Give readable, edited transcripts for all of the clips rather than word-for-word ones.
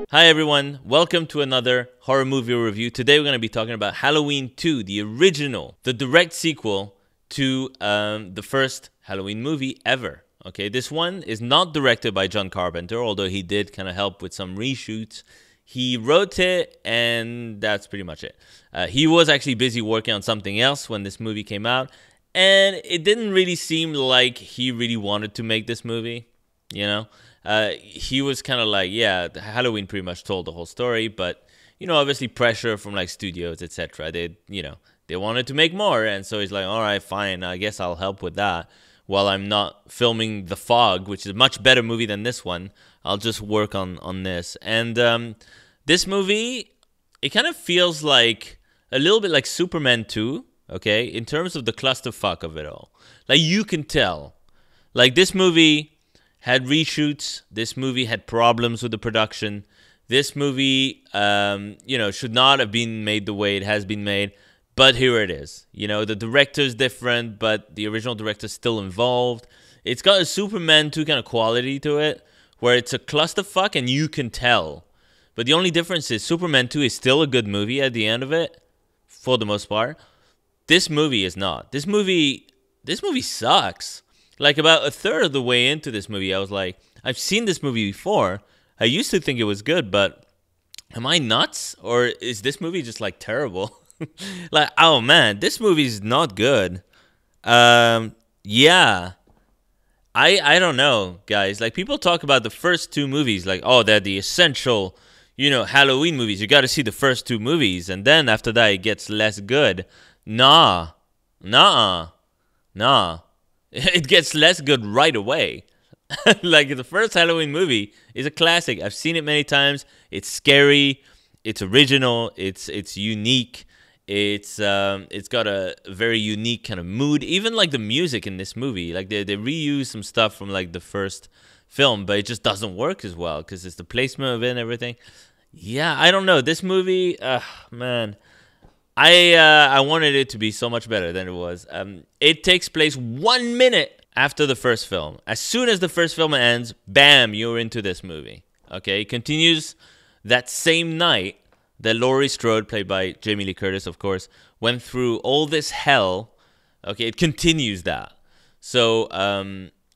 Hi everyone, welcome to another horror movie review. Today we're going to be talking about Halloween 2, the original, the direct sequel to the first Halloween movie ever. Okay, this one is not directed by John Carpenter, although he did kind of help with some reshoots. He wrote it, and that's pretty much it. He was actually busy working on something else when this movie came out, and it didn't really seem like he really wanted to make this movie, you know? He was kind of like, yeah, Halloween pretty much told the whole story, but, obviously pressure from like studios, etc. They wanted to make more, and so he's like, all right, fine, I guess I'll help with that. While I'm not filming The Fog, which is a much better movie than this one, I'll just work on this. And this movie, it kind of feels like a little bit like Superman 2, okay, in terms of the clusterfuck of it all. Like, you can tell. Like, this movie had reshoots. This movie had problems with the production. This movie, should not have been made the way it has been made. But here it is. The director's different, but the original director's still involved. It's got a Superman 2 kind of quality to it, where it's a clusterfuck and you can tell. But the only difference is Superman 2 is still a good movie at the end of it, for the most part. This movie is not. This movie sucks. Like, about a third of the way into this movie, I was like, I've seen this movie before. I used to think it was good, but am I nuts? Or is this movie just, like, terrible? Like, oh, man, this movie's not good. Yeah. I don't know, guys. Like, people talk about the first two movies, like, oh, they're the essential, Halloween movies. You got to see the first two movies, and then after that, it gets less good. Nah. It gets less good right away. Like, the first Halloween movie is a classic. I've seen it many times. It's scary. It's original. It's unique. It's got a very unique kind of mood. Even like the music in this movie, like they reuse some stuff from like the first film, but it just doesn't work as well because it's the placement of it and everything. Yeah, I don't know. This movie, man. I wanted it to be so much better than it was. It takes place 1 minute after the first film. As soon as the first film ends, bam, you're into this movie. Okay, it continues that same night that Laurie Strode, played by Jamie Lee Curtis, of course, went through all this hell. Okay, it continues that. So,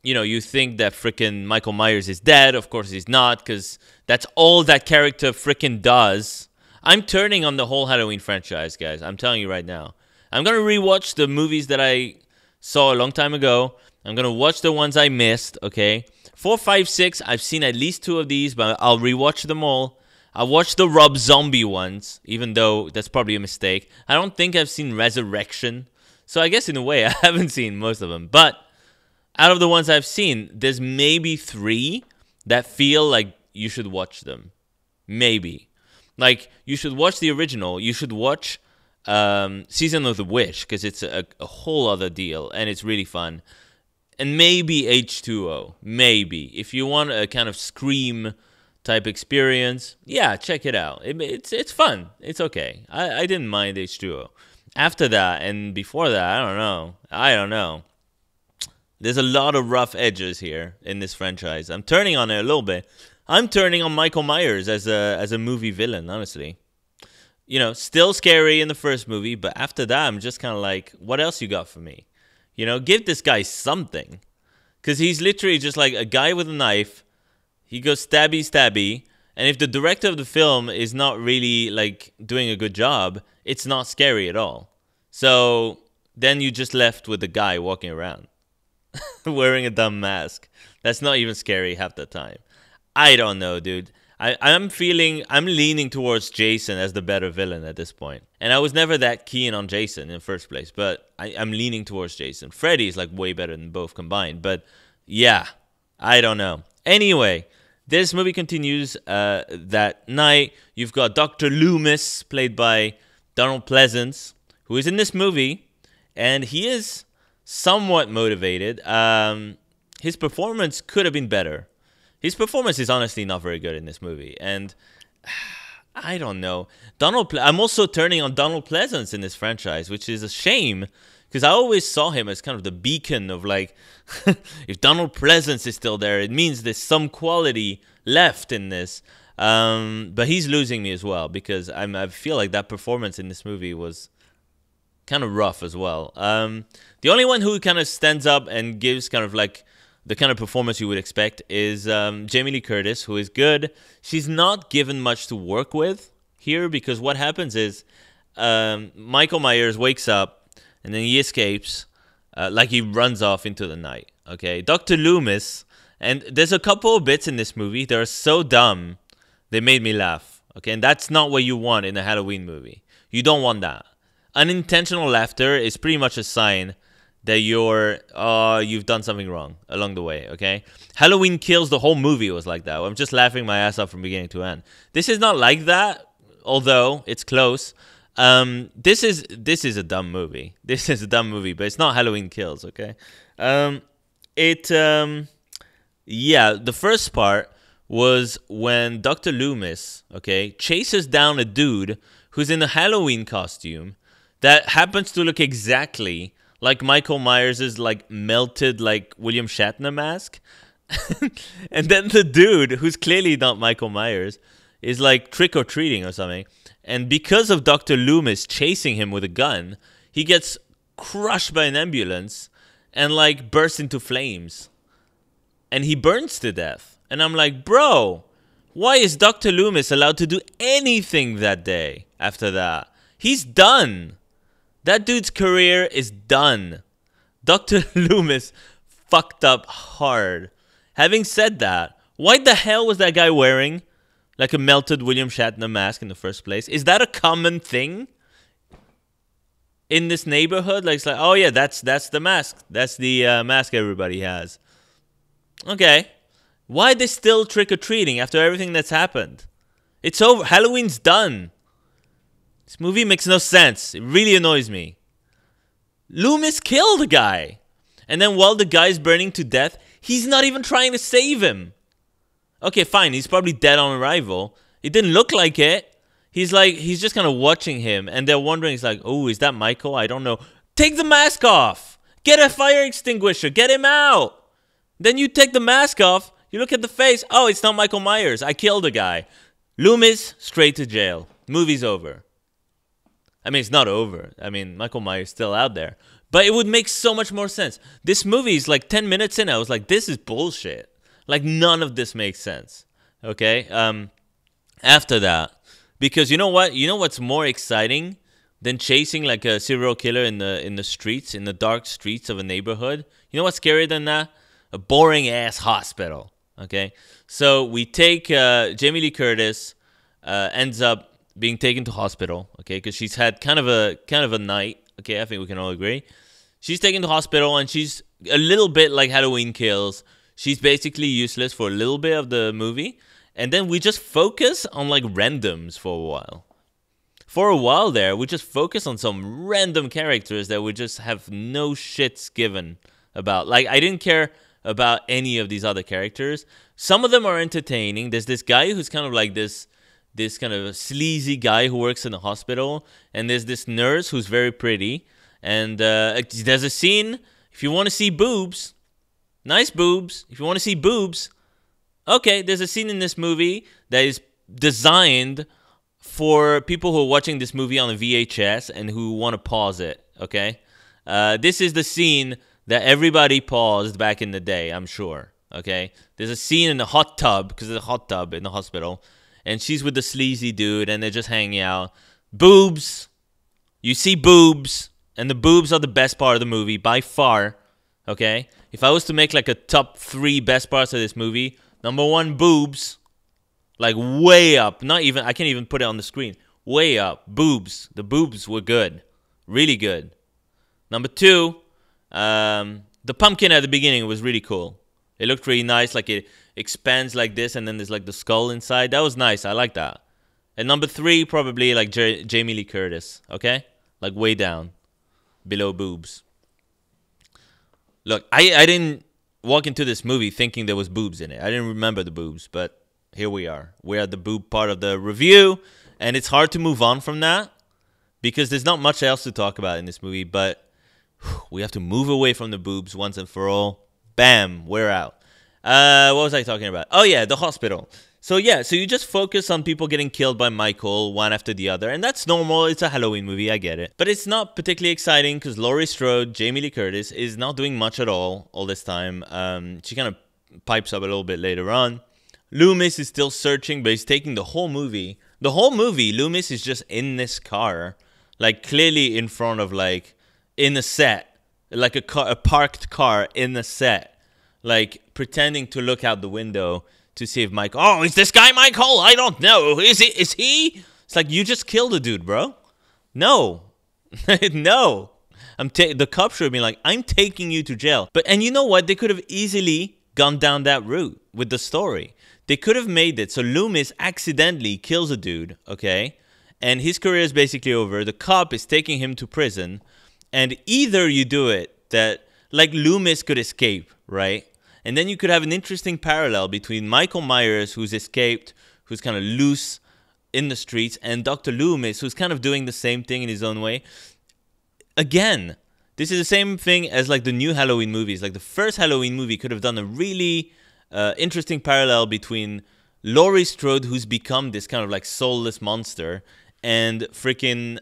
you think that frickin' Michael Myers is dead. Of course he's not, because that's all that character frickin' does. I'm turning on the whole Halloween franchise, guys. I'm telling you right now. I'm going to rewatch the movies that I saw a long time ago. I'm going to watch the ones I missed, okay? 4, 5, 6, I've seen at least 2 of these, but I'll rewatch them all. I watched the Rob Zombie ones, even though that's probably a mistake. I don't think I've seen Resurrection. So I guess in a way, I haven't seen most of them. But out of the ones I've seen, there's maybe 3 that feel like you should watch them. Maybe. Like, you should watch the original. You should watch Season of the Witch, because it's a whole other deal, and it's really fun. And maybe H2O. Maybe. If you want a kind of Scream type experience, yeah, check it out. It's fun. It's okay. I didn't mind H2O. After that and before that, I don't know. There's a lot of rough edges here in this franchise. I'm turning on it a little bit. I'm turning on Michael Myers as a movie villain, honestly. Still scary in the first movie, but after that, I'm just kind of like, what else you got for me? Give this guy something. Because he's literally just like a guy with a knife. He goes stabby, stabby. And if the director of the film is not really like doing a good job, it's not scary at all. So then you're just left with a guy walking around wearing a dumb mask. That's not even scary half the time. I don't know, dude. I'm leaning towards Jason as the better villain at this point. And I was never that keen on Jason in the first place, but I'm leaning towards Jason. Freddy is like way better than both combined, but yeah, I don't know. Anyway, this movie continues that night. You've got Dr. Loomis, played by Donald Pleasance, who is in this movie, and he is somewhat motivated. His performance could have been better. His performance is honestly not very good in this movie, and I don't know. I'm also turning on Donald Pleasance in this franchise, which is a shame, because I always saw him as kind of the beacon of like, if Donald Pleasance is still there, it means there's some quality left in this. But he's losing me as well because I feel like that performance in this movie was kind of rough as well. The only one who kind of stands up and gives kind of like the kind of performance you would expect is Jamie Lee Curtis, who is good. She's not given much to work with here because what happens is Michael Myers wakes up and then he escapes, like he runs off into the night. Okay, Dr. Loomis, and there's a couple of bits in this movie that are so dumb they made me laugh. Okay, and that's not what you want in a Halloween movie. You don't want that. Unintentional laughter is pretty much a sign that you've done something wrong along the way, okay? Halloween Kills, the whole movie was like that. I'm just laughing my ass off from beginning to end. This is not like that, although it's close. This is a dumb movie. This is a dumb movie, but it's not Halloween Kills, okay? Yeah, the first part was when Dr. Loomis, okay, chases down a dude who's in a Halloween costume that happens to look exactly like Michael Myers' like melted like William Shatner mask. And then the dude, who's clearly not Michael Myers, is like trick-or-treating or something. And because of Dr. Loomis chasing him with a gun, he gets crushed by an ambulance and like bursts into flames. And he burns to death. And I'm like, bro, why is Dr. Loomis allowed to do anything that day after that? He's done. That dude's career is done. Dr. Loomis fucked up hard. Having said that, why the hell was that guy wearing like a melted William Shatner mask in the first place? Is that a common thing in this neighborhood? Like, it's like, oh yeah, that's the mask. That's the mask everybody has. Okay. Why are they still trick-or-treating after everything that's happened? It's over. Halloween's done. This movie makes no sense. It really annoys me. Loomis killed the guy. And then while the guy's burning to death, he's not even trying to save him. Okay, fine. He's probably dead on arrival. It didn't look like it. He's just kind of watching him. And they're wondering, it's like, oh, is that Michael? I don't know. Take the mask off. Get a fire extinguisher. Get him out. Then you take the mask off. You look at the face. Oh, it's not Michael Myers. I killed a guy. Loomis, straight to jail. Movie's over. I mean, it's not over. I mean, Michael Myers is still out there. But it would make so much more sense. This movie is like 10 minutes in. I was like, this is bullshit. Like, none of this makes sense. Okay? After that. Because you know what? You know what's more exciting than chasing like a serial killer in the streets, in the dark streets of a neighborhood? You know what's scarier than that? A boring-ass hospital. Okay? So we take Jamie Lee Curtis, ends up being taken to hospital, okay, because she's had kind of a night, okay, I think we can all agree. She's taken to hospital, and she's a little bit like Halloween Kills. She's basically useless for a little bit of the movie, and then we just focus on, like, randoms for a while. For a while there, we just focus on some random characters that we just have no shits given about. Like, I didn't care about any of these other characters. Some of them are entertaining. There's this guy who's kind of like this kind of sleazy guy who works in a hospital, and there's this nurse who's very pretty, and there's a scene, if you want to see boobs, nice boobs, if you want to see boobs, okay, there's a scene in this movie that is designed for people who are watching this movie on a VHS and who want to pause it, okay? This is the scene that everybody paused back in the day, I'm sure, okay? There's a scene in the hot tub, because there's a hot tub in the hospital, and she's with the sleazy dude, and they're just hanging out. Boobs. You see boobs, and the boobs are the best part of the movie, by far, okay? If I was to make, like, a top 3 best parts of this movie, number 1, boobs. Like, way up. Not even, I can't even put it on the screen. Way up. Boobs. The boobs were good. Really good. Number 2, the pumpkin at the beginning was really cool. It looked really nice, like it expands like this, and then there's like the skull inside. That was nice. I like that. And number 3, probably like Jamie Lee Curtis. Okay, like way down, below boobs. Look, I didn't walk into this movie thinking there was boobs in it. I didn't remember the boobs, but here we are. We're at the boob part of the review, and it's hard to move on from that because there's not much else to talk about in this movie. But we have to move away from the boobs once and for all. Bam, we're out. What was I talking about? Oh, yeah, the hospital. So yeah, so you just focus on people getting killed by Michael one after the other, and that's normal. It's a Halloween movie, I get it. But it's not particularly exciting because Laurie Strode, Jamie Lee Curtis, is not doing much at all this time. She kind of pipes up a little bit later on. Loomis is still searching, but he's taking the whole movie. The whole movie, Loomis is just in this car, like clearly in front of like, in a set, like a parked car in the set, like pretending to look out the window to see if Michael. Oh, is this guy Michael? I don't know. Is he? It's like, you just killed a dude, bro. No, no. The cops should have been like, I'm taking you to jail. And you know what? They could have easily gone down that route with the story. They could have made it so Loomis accidentally kills a dude, okay, and his career is basically over. The cop is taking him to prison, and either you do it that like Loomis could escape, right? And then you could have an interesting parallel between Michael Myers, who's escaped, who's kind of loose in the streets, and Dr. Loomis, who's kind of doing the same thing in his own way. Again, this is the same thing as like the new Halloween movies. Like the first Halloween movie could have done a really interesting parallel between Laurie Strode, who's become this kind of like soulless monster, and freaking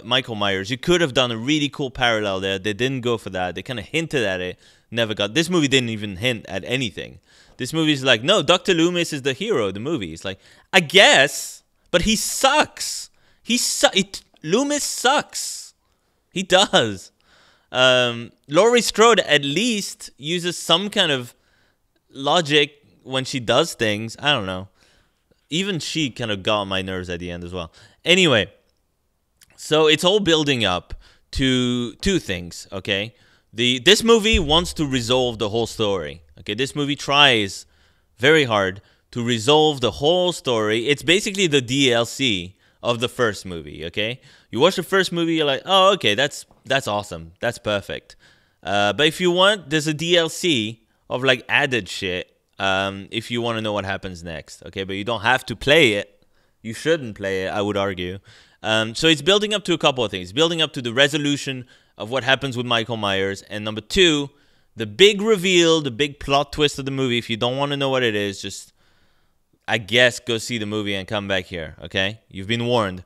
Michael Myers. You could have done a really cool parallel there. They didn't go for that. They kind of hinted at it. Never got. This movie didn't even hint at anything. This movie is like, no, Dr. Loomis is the hero of the movie. It's like, I guess, but he sucks. Loomis sucks. He does. Laurie Strode at least uses some kind of logic when she does things. I don't know. Even she kind of got on my nerves at the end as well. Anyway, so it's all building up to two things, okay? This movie wants to resolve the whole story. Okay, this movie tries very hard to resolve the whole story. It's basically the DLC of the first movie, okay? You watch the first movie, you're like, oh, okay, that's awesome. That's perfect. But if you want, there's a DLC of like added shit if you want to know what happens next, okay? But you don't have to play it. You shouldn't play it, I would argue. So it's building up to a couple of things. Building up to the resolution of what happens with Michael Myers. And number two, the big reveal, the big plot twist of the movie. If you don't want to know what it is, just, I guess, go see the movie and come back here, okay? You've been warned.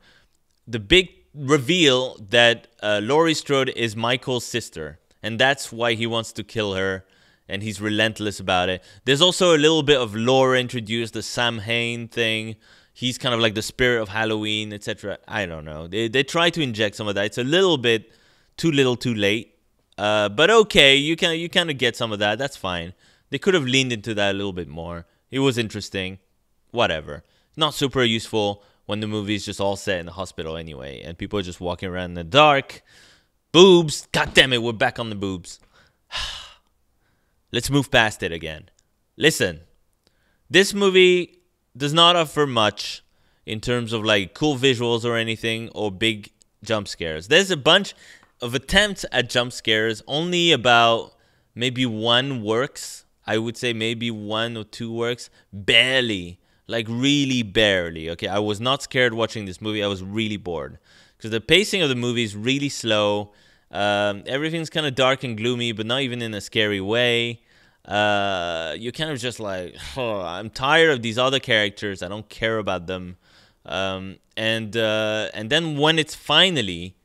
The big reveal that Laurie Strode is Michael's sister. And that's why he wants to kill her. And he's relentless about it. There's also a little bit of lore introduced, the Sam Hain thing. He's kind of like the spirit of Halloween, etc. I don't know. They try to inject some of that. It's a little bit too little, too late. But okay, you kind of get some of that. That's fine. They could have leaned into that a little bit more. It was interesting. Whatever. Not super useful when the movie is just all set in the hospital anyway, and people are just walking around in the dark. Boobs. God damn it, we're back on the boobs. Let's move past it again. Listen, this movie does not offer much in terms of like cool visuals or anything, or big jump scares. There's a bunch of attempts at jump scares. Only about maybe one works. I would say maybe one or two works. Barely. Like really barely. Okay, I was not scared watching this movie. I was really bored. Because the pacing of the movie is really slow. Everything's kind of dark and gloomy, but not even in a scary way. You're kind of just like, oh, I'm tired of these other characters. I don't care about them. And then when it's finally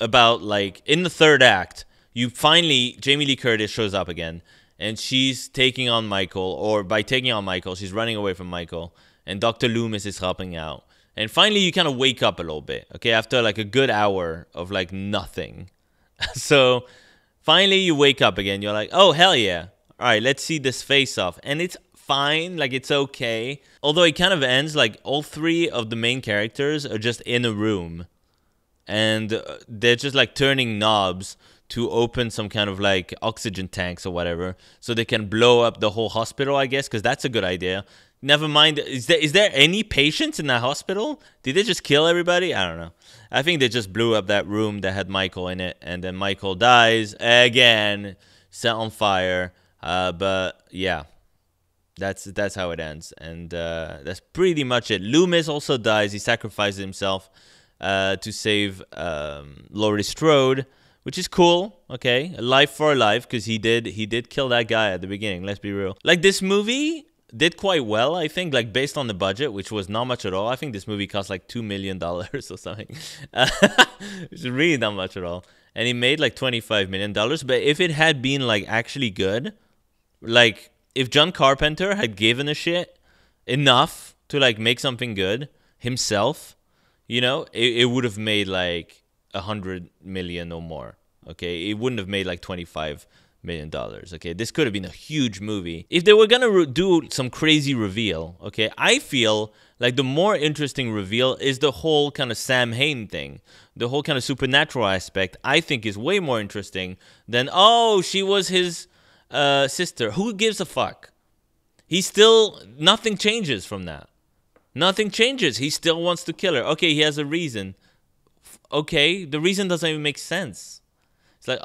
about like in the third act, Jamie Lee Curtis shows up again, and she's taking on Michael, or by taking on Michael, she's running away from Michael, and Dr. Loomis is helping out. And finally, you kind of wake up a little bit, okay, after like a good hour of like nothing. So finally, you wake up again. You're like, oh, hell yeah. All right, let's see this face-off. And it's fine, like it's okay. Although it kind of ends like all three of the main characters are just in a room. And they're just like turning knobs to open some kind of like oxygen tanks or whatever, so they can blow up the whole hospital, I guess, because that's a good idea. Never mind, is there any patients in that hospital? Did they just kill everybody? I don't know. I think they just blew up that room that had Michael in it, and then Michael dies again, set on fire. But yeah, that's how it ends, and that's pretty much it. Loomis also dies. He sacrifices himself to save Laurie Strode, which is cool. Okay, a life for a life, because he did kill that guy at the beginning. Let's be real. Like, this movie did quite well, I think, like based on the budget, which was not much at all. I think this movie cost like $2 million or something, which is really not much at all. And he made like $25 million. But if it had been like actually good, like if John Carpenter had given a shit enough to like make something good himself, it would have made like 100 million or more. Okay, it wouldn't have made like $25 million. Okay, this could have been a huge movie if they were gonna do some crazy reveal. Okay, I feel like the more interesting reveal is the whole kind of Sam Hain thing, the whole kind of supernatural aspect. I think is way more interesting than she was his sister. Who gives a fuck? Nothing changes from that. Nothing changes. He still wants to kill her. Okay, he has a reason. Okay, the reason doesn't even make sense. It's like,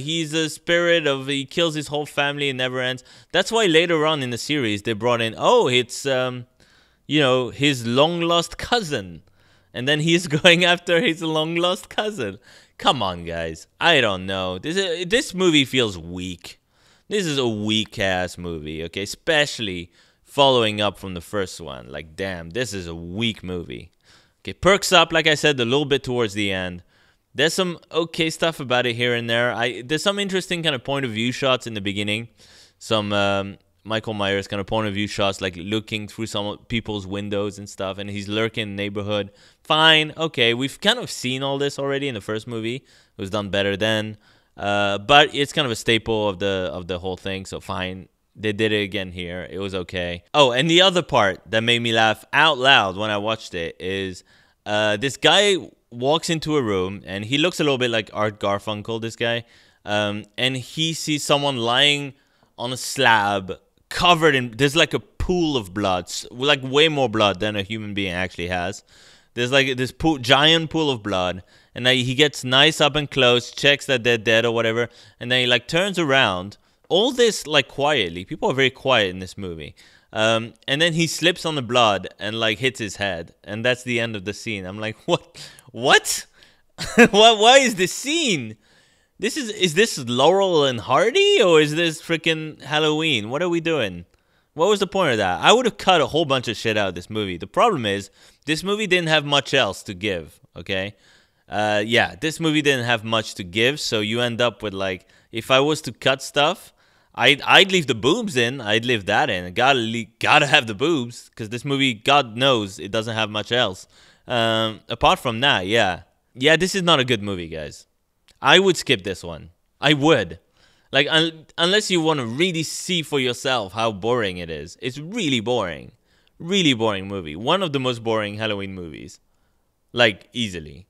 he's a spirit he kills his whole family and never ends. That's why later on in the series they brought in, it's, his long lost cousin. And then he's going after his long lost cousin. Come on, guys. I don't know. This movie feels weak. This is a weak ass movie, okay? Especially following up from the first one. Like, damn, this is a weak movie. Okay, perks up, like I said, a little bit towards the end. There's some okay stuff about it here and there. There's some interesting kind of point of view shots in the beginning. Some Michael Myers kind of point of view shots, like looking through some people's windows and stuff, and he's lurking in the neighborhood. Fine, okay, we've kind of seen all this already in the first movie. It was done better then, but it's kind of a staple of the whole thing. So fine, they did it again here. It was okay. Oh, and the other part that made me laugh out loud when I watched it is this guy walks into a room, and he looks a little bit like Art Garfunkel, this guy, and he sees someone lying on a slab covered in, there's like a pool of blood, like way more blood than a human being actually has. There's like this giant pool of blood, and then he gets nice up and close, checks that they're dead or whatever, and then he like turns around. All this like quietly. People are very quiet in this movie. And then he slips on the blood and like hits his head, and that's the end of the scene. I'm like, what? Why is this scene? Is this Laurel and Hardy, or is this freaking Halloween? What are we doing? What was the point of that? I would have cut a whole bunch of shit out of this movie. The problem is, this movie didn't have much else to give, okay? This movie didn't have much to give, so you end up with like, if I was to cut stuff, I'd leave the boobs in. I'd leave that in. Gotta have the boobs, because this movie, God knows, it doesn't have much else. Apart from that, yeah, this is not a good movie, guys. I would skip this one. I would. Like, unless you want to really see for yourself how boring it is. It's really boring. Really boring movie. One of the most boring Halloween movies. Like, easily.